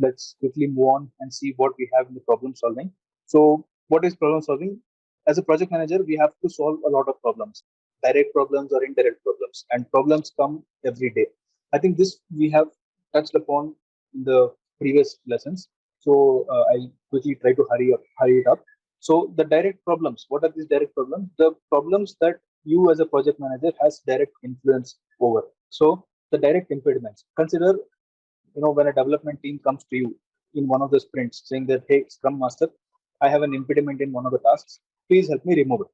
let's quickly move on and see what we have in the problem solving. So what is problem solving? As a project manager, we have to solve a lot of problems, direct problems or indirect problems, and problems come every day. I think this we have touched upon in the previous lessons. So I quickly try to hurry it up. So the direct problems, what are these direct problems? The problems that you as a project manager has direct influence over. So the direct impediments. Consider, when a development team comes to you in one of the sprints saying that, hey, Scrum Master, I have an impediment in one of the tasks. Please help me remove it.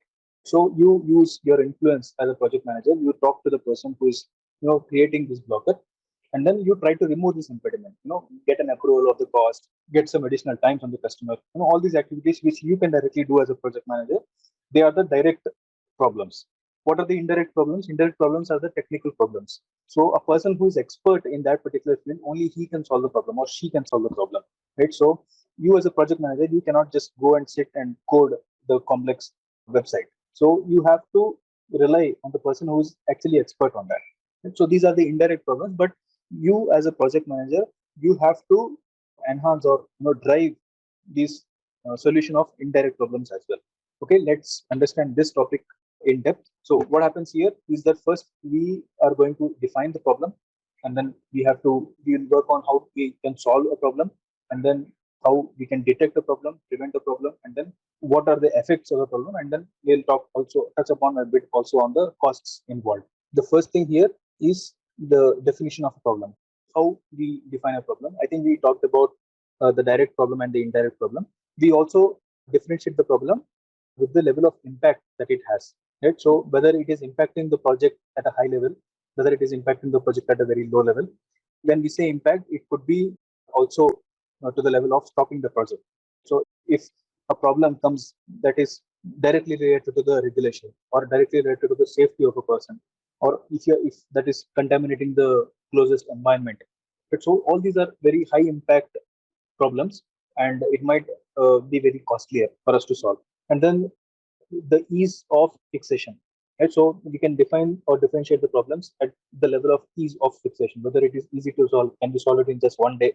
So you use your influence as a project manager. You talk to the person who is, creating this blocker, and then you try to remove this impediment. Get an approval of the cost, get some additional time from the customer. All these activities which you can directly do as a project manager, they are the direct problems. What are the indirect problems? Indirect problems are the technical problems. So a person who is expert in that particular field, only he can solve the problem or she can solve the problem, right? So you as a project manager, you cannot just go and sit and code the complex website. So you have to rely on the person who is actually expert on that. Right? So these are the indirect problems, but you as a project manager, you have to enhance or drive this solution of indirect problems as well. Okay, let's understand this topic in depth. So what happens here is that first we are going to define the problem, and then we'll work on how we can solve a problem, and then how we can detect a problem, prevent a problem, and then what are the effects of the problem, and then we'll touch upon a bit also on the costs involved. The first thing here is the definition of a problem. How we define a problem. I think we talked about the direct problem and the indirect problem. We also differentiate the problem with the level of impact that it has. Right? So whether it is impacting the project at a high level, whether it is impacting the project at a very low level. When we say impact, it could be also to the level of stopping the project. So if a problem comes that is directly related to the regulation or directly related to the safety of a person, or if that is contaminating the closest environment. But so all these are very high impact problems, and it might be very costlier for us to solve. And then the ease of fixation. Right? So we can define or differentiate the problems at the level of ease of fixation, whether it is easy to solve, can we solve it in just one day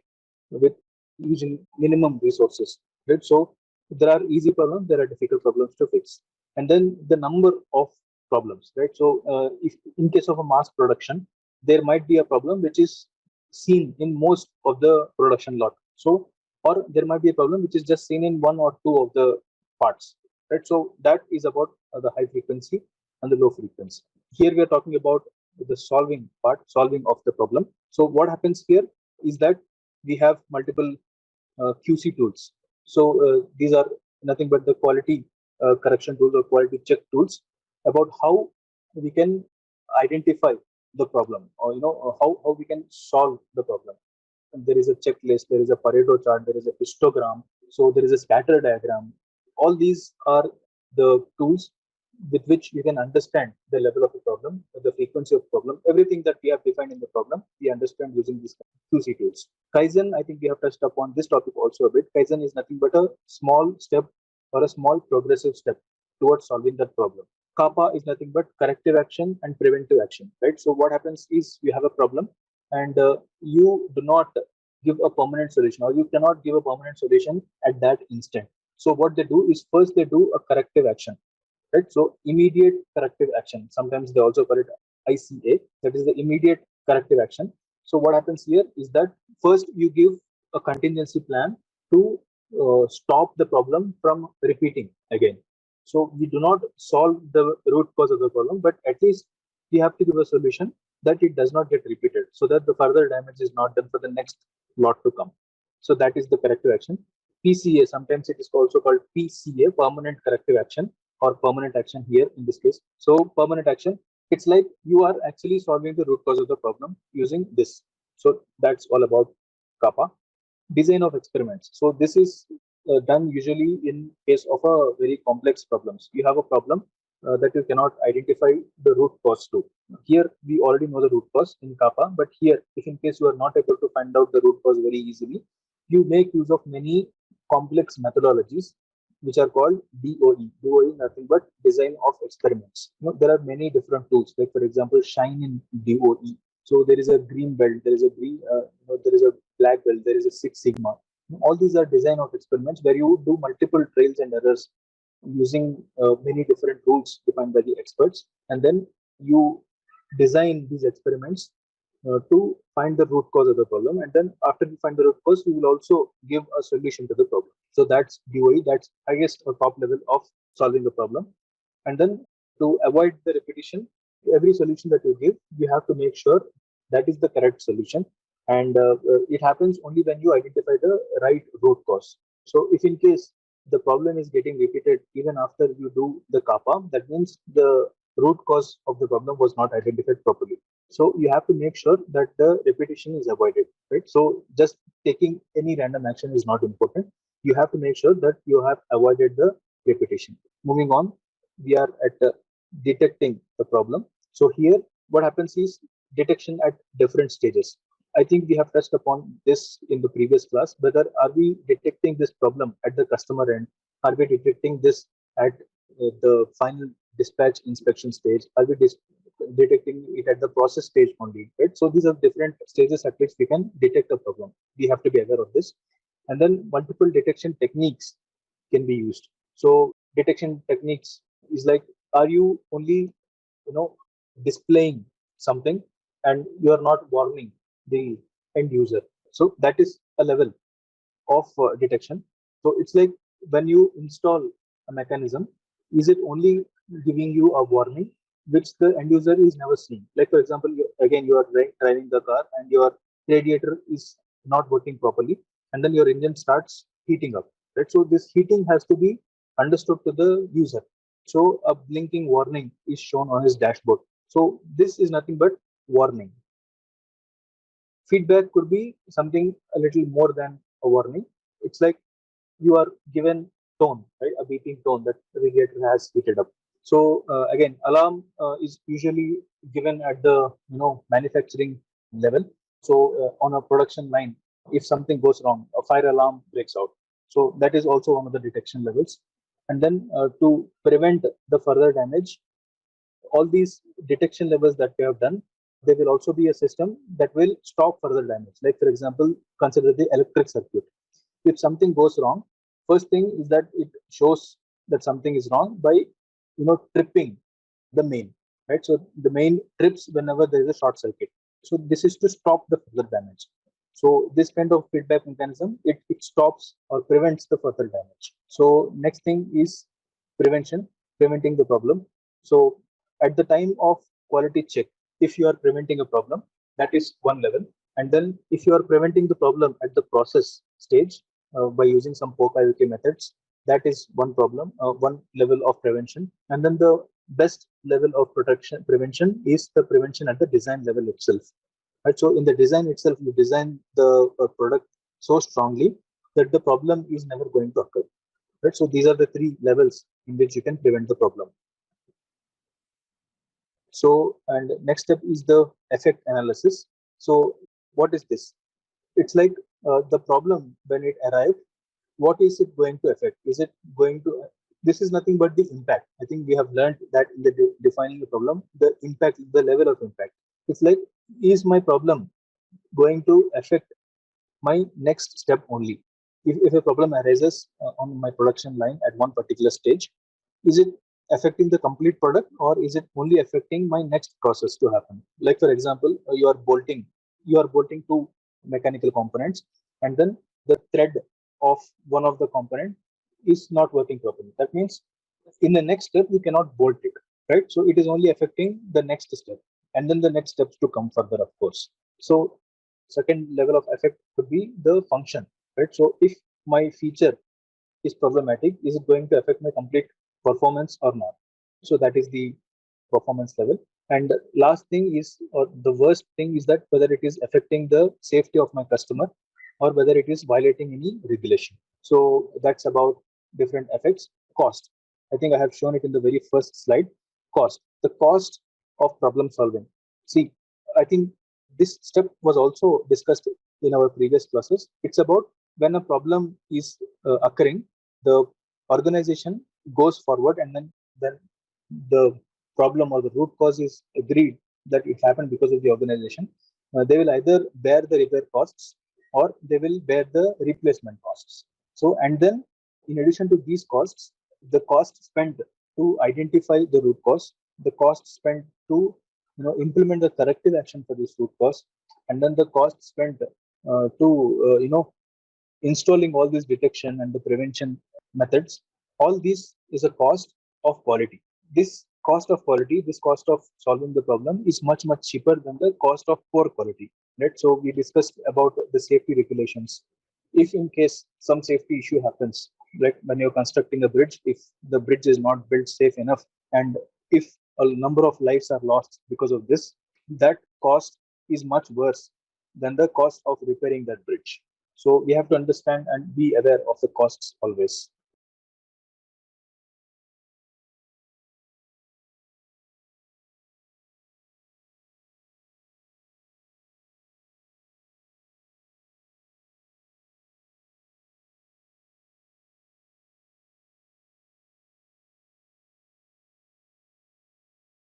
with using minimum resources. Right? So there are easy problems, there are difficult problems to fix. And then the number of problems, right? So if in case of a mass production, there might be a problem which is seen in most of the production lot. So, or there might be a problem which is just seen in one or two of the parts. Right? So that is about the high frequency and the low frequency. Here we are talking about the solving part, solving of the problem. So what happens here is that we have multiple QC tools. So these are nothing but the quality correction tools or quality check tools about how we can identify the problem, or how we can solve the problem. And there is a checklist, there is a Pareto chart, there is a histogram, so there is a scatter diagram. All these are the tools with which you can understand the level of the problem, the frequency of the problem, everything that we have defined in the problem, we understand using these QC tools. Kaizen, I think we have touched upon this topic also a bit. Kaizen is nothing but a small step or a small progressive step towards solving that problem. Kappa is nothing but corrective action and preventive action, right? So what happens is you have a problem, and you do not give a permanent solution, or you cannot give a permanent solution at that instant. So what they do is first they do a corrective action, right? So immediate corrective action. Sometimes they also call it ICA. That is the immediate corrective action. So what happens here is that first you give a contingency plan to stop the problem from repeating again. So we do not solve the root cause of the problem, but at least we have to give a solution that it does not get repeated, so that the further damage is not done for the next lot to come. So that is the corrective action. PCA, sometimes it is also called PCA, permanent corrective action, or permanent action here in this case. So permanent action, it's like you are actually solving the root cause of the problem using this. So that's all about kappa. Design of experiments. So this is done usually in case of a very complex problems. You have a problem that you cannot identify the root cause to. Here we already know the root cause in kappa, but here, if in case you are not able to find out the root cause very easily, you make use of many complex methodologies which are called DOE. DOE is nothing but design of experiments. There are many different tools, like for example, Shine in DOE. So there is a green belt, there is a there is a black belt, there is a Six Sigma. All these are design of experiments where you do multiple trials and errors using many different rules defined by the experts, and then you design these experiments to find the root cause of the problem. And then after you find the root cause, you will also give a solution to the problem. So that's DOE. That's, I guess, a top level of solving the problem. And then to avoid the repetition, every solution that you give, you have to make sure that is the correct solution. And it happens only when you identify the right root cause. So if in case the problem is getting repeated even after you do the kappa, that means the root cause of the problem was not identified properly. So you have to make sure that the repetition is avoided, right? So just taking any random action is not important. You have to make sure that you have avoided the repetition. Moving on, we are at detecting the problem. So here, what happens is detection at different stages. I think we have touched upon this in the previous class. Whether are we detecting this problem at the customer end? Are we detecting this at the final dispatch inspection stage? Are we detecting it at the process stage only? Right. So these are different stages at which we can detect a problem. We have to be aware of this. And then multiple detection techniques can be used. So detection techniques is like, are you only displaying something and you are not warning the end user? So that is a level of detection. So it's like when you install a mechanism, is it only giving you a warning which the end user is never seeing? Like for example, again you are driving the car and your radiator is not working properly, and then your engine starts heating up. Right. So this heating has to be understood to the user. So a blinking warning is shown on his dashboard. So this is nothing but warning. Feedback could be something a little more than a warning. It's like you are given tone, right? A beeping tone that the radiator has heated up. So again, alarm is usually given at the manufacturing level. So on a production line, if something goes wrong, a fire alarm breaks out. So that is also one of the detection levels. And then to prevent the further damage, all these detection levels that we have done, there will also be a system that will stop further damage. Like for example, consider the electric circuit. If something goes wrong, first thing is that it shows that something is wrong by tripping the main, right? So the main trips whenever there is a short circuit. So this is to stop the further damage. So this kind of feedback mechanism, it stops or prevents the further damage. So next thing is prevention, preventing the problem. So at the time of quality check, if you are preventing a problem, that is one level. And then if you are preventing the problem at the process stage by using some POK-IOK methods, that is one problem, one level of prevention. And then the best level of prevention is the prevention at the design level itself. Right? So in the design itself, you design the product so strongly that the problem is never going to occur. Right? So these are the three levels in which you can prevent the problem. So, and next step is the effect analysis. So what is this? It's like the problem when it arrived, what is it going to affect? Is it going to, this is nothing but the impact. I think we have learned that in the defining the problem, the impact, the level of impact. It's like, is my problem going to affect my next step only? If a problem arises on my production line at one particular stage, is it affecting the complete product or is it only affecting my next process to happen? Like for example, you are bolting two mechanical components, and then the thread of one of the component is not working properly. That means in the next step you cannot bolt it, right? So it is only affecting the next step, and then the next steps to come further, of course. So second level of effect could be the function, right? So if my feature is problematic, is it going to affect my complete performance or not? So that is the performance level. And last thing is, or the worst thing is that whether it is affecting the safety of my customer or whether it is violating any regulation. So that's about different effects. Cost, I think I have shown it in the very first slide. Cost, the cost of problem solving. See, I think this step was also discussed in our previous classes. It's about when a problem is occurring, the organization goes forward, and then the problem or the root cause is agreed that it happened because of the organization, they will either bear the repair costs or they will bear the replacement costs. So, and then in addition to these costs, the cost spent to identify the root cause, the cost spent to implement the corrective action for this root cause, and then the cost spent to installing all this detection and the prevention methods. All this is a cost of quality. This cost of quality, this cost of solving the problem is much cheaper than the cost of poor quality. Right. So we discussed about the safety regulations. If in case some safety issue happens, like when you're constructing a bridge, if the bridge is not built safe enough, and if a number of lives are lost because of this, that cost is much worse than the cost of repairing that bridge. So we have to understand and be aware of the costs always.